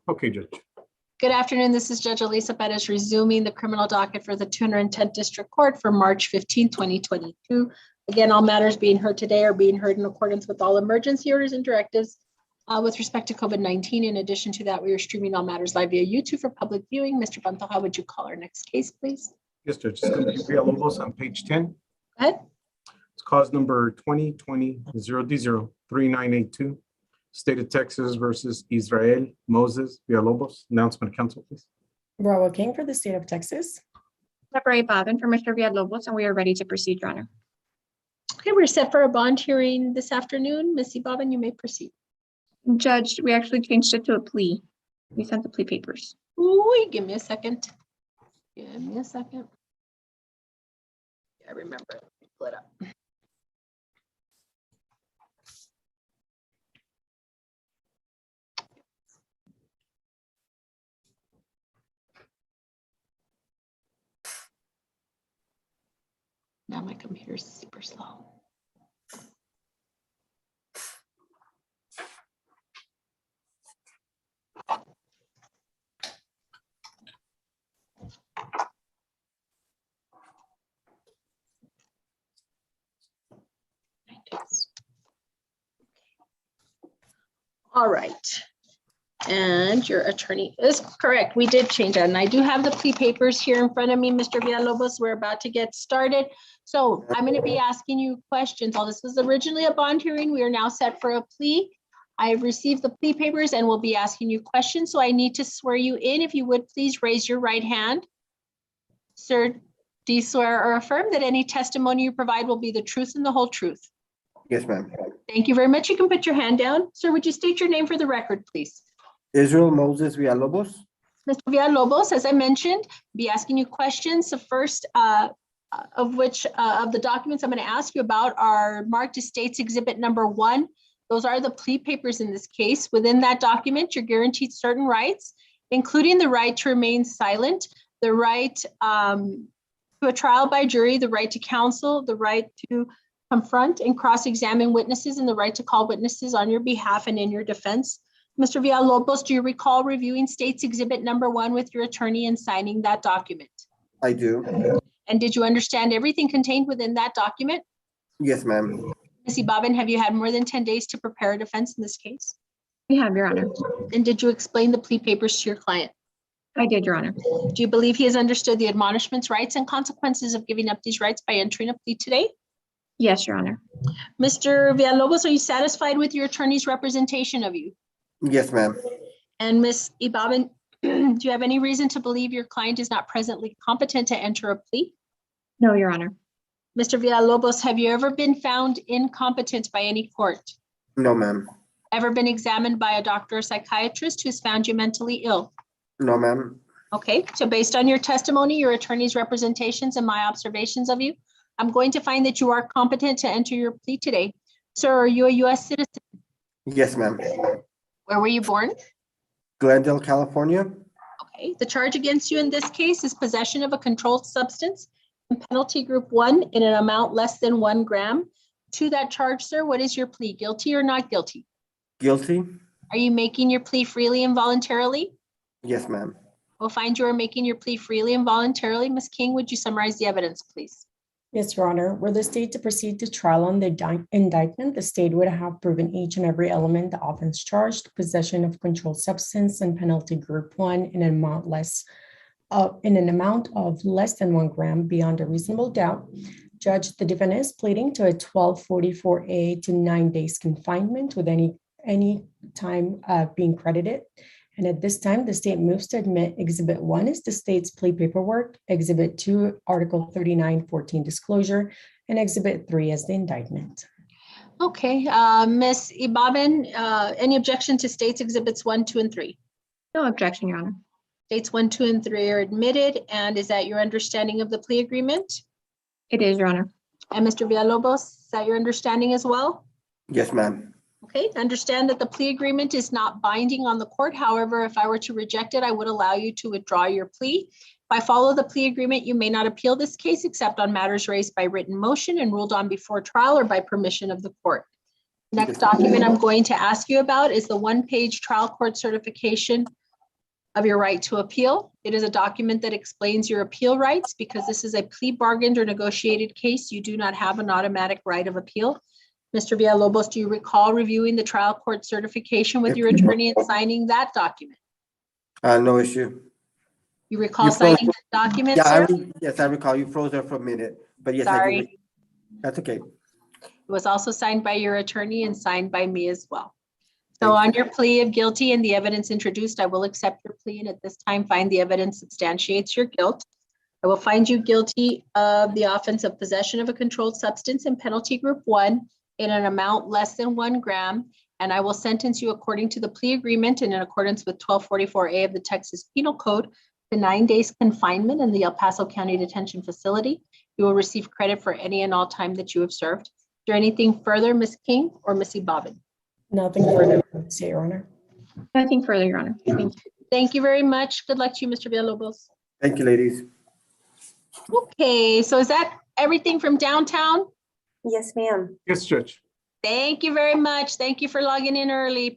Okay, Judge. Good afternoon. This is Judge Alyssa Perez resuming the criminal docket for the 210th District Court for March 15, 2022. Again, all matters being heard today are being heard in accordance with all emergency orders and directives with respect to COVID-19. In addition to that, we are streaming all matters live via YouTube for public viewing. Mr. Pantoja, would you call our next case, please? Yes, Judge. It's going to be Villalobos on page 10. Go ahead. It's cause number 2020-0D-03982. State of Texas versus Israel Moses Villalobos. Announcement, counsel, please. Raul King for the state of Texas. Deborah Babin for Mr. Villalobos, and we are ready to proceed, Your Honor. Okay, we're set for a bond hearing this afternoon. Ms. Bobbin, you may proceed. Judge, we actually changed it to a plea. We sent the plea papers. Ooh, give me a second. Give me a second. I remember it. Pull it up. Now my computer's super slow. All right. And your attorney is correct. We did change that. And I do have the plea papers here in front of me, Mr. Villalobos. We're about to get started. So I'm going to be asking you questions. All this was originally a bond hearing. We are now set for a plea. I've received the plea papers and will be asking you questions. So I need to swear you in. If you would please raise your right hand. Sir, do you swear or affirm that any testimony you provide will be the truth and the whole truth? Yes, ma'am. Thank you very much. You can put your hand down. Sir, would you state your name for the record, please? Israel Moses Villalobos. Mr. Villalobos, as I mentioned, be asking you questions. The first of which of the documents I'm going to ask you about are marked as State's Exhibit number 1. Those are the plea papers in this case. Within that document, you're guaranteed certain rights, including the right to remain silent, the right to a trial by jury, the right to counsel, the right to confront and cross-examine witnesses, and the right to call witnesses on your behalf and in your defense. Mr. Villalobos, do you recall reviewing State's Exhibit number 1 with your attorney and signing that document? I do. And did you understand everything contained within that document? Yes, ma'am. Ms. Bobbin, have you had more than 10 days to prepare a defense in this case? We have, Your Honor. And did you explain the plea papers to your client? I did, Your Honor. Do you believe he has understood the admonishments, rights, and consequences of giving up these rights by entering a plea today? Yes, Your Honor. Mr. Villalobos, are you satisfied with your attorney's representation of you? Yes, ma'am. And Ms. Bobbin, do you have any reason to believe your client is not presently competent to enter a plea? No, Your Honor. Mr. Villalobos, have you ever been found incompetent by any court? No, ma'am. Ever been examined by a doctor or psychiatrist who's found you mentally ill? No, ma'am. Okay, so based on your testimony, your attorney's representations, and my observations of you, I'm going to find that you are competent to enter your plea today. Sir, are you a U.S. citizen? Yes, ma'am. Where were you born? Glendale, California. Okay, the charge against you in this case is possession of a controlled substance in penalty group 1 in an amount less than 1 gram. To that charge, sir, what is your plea? Guilty or not guilty? Guilty. Are you making your plea freely and voluntarily? Yes, ma'am. We'll find you are making your plea freely and voluntarily. Ms. King, would you summarize the evidence, please? Yes, Your Honor. Were the state to proceed to trial on the indictment, the state would have proven each and every element the offense charged, possession of controlled substance and penalty group 1 in an amount of less than 1 gram beyond a reasonable doubt. Judge, the defendant is pleading to a 1244A to 9 days confinement with any time being credited. And at this time, the state moves to admit Exhibit 1 is the state's plea paperwork, Exhibit 2, Article 3914 disclosure, and Exhibit 3 as the indictment. Okay, Ms. Bobbin, any objection to states Exhibits 1, 2, and 3? No objection, Your Honor. States 1, 2, and 3 are admitted. And is that your understanding of the plea agreement? It is, Your Honor. And Mr. Villalobos, is that your understanding as well? Yes, ma'am. Okay, understand that the plea agreement is not binding on the court. However, if I were to reject it, I would allow you to withdraw your plea. If I follow the plea agreement, you may not appeal this case except on matters raised by written motion and ruled on before trial or by permission of the court. The next document I'm going to ask you about is the 1-page trial court certification of your right to appeal. It is a document that explains your appeal rights. Because this is a plea bargained or negotiated case, you do not have an automatic right of appeal. Mr. Villalobos, do you recall reviewing the trial court certification with your attorney and signing that document? No issue. You recall You froze- signing the document, Yeah, sir? yes, I recall. You froze there for a minute, but yes, I do. Sorry. That's okay. It was also signed by your attorney and signed by me as well. So Thank on your plea of guilty and the evidence introduced, I will accept your plea and at this time find the evidence substantiates your guilt. I will find you guilty of the offense of possession of a controlled substance in penalty group 1 in an amount less than 1 gram. And I will sentence you according to the plea agreement and in accordance with 1244A of the Texas Penal Code to 9 days confinement in the El Paso County Detention Facility. You will receive credit for any and all time that you have served. Is there anything further, Ms. King or Missy Bobbin? Nothing further to say, Your Honor. Nothing further, Your Honor. Thank you. Thank you very much. Good luck to you, Mr. Villalobos. Thank you, ladies. Okay, so is that everything from downtown? Yes, ma'am. Yes, Judge. Thank you very much. Thank you for logging in early.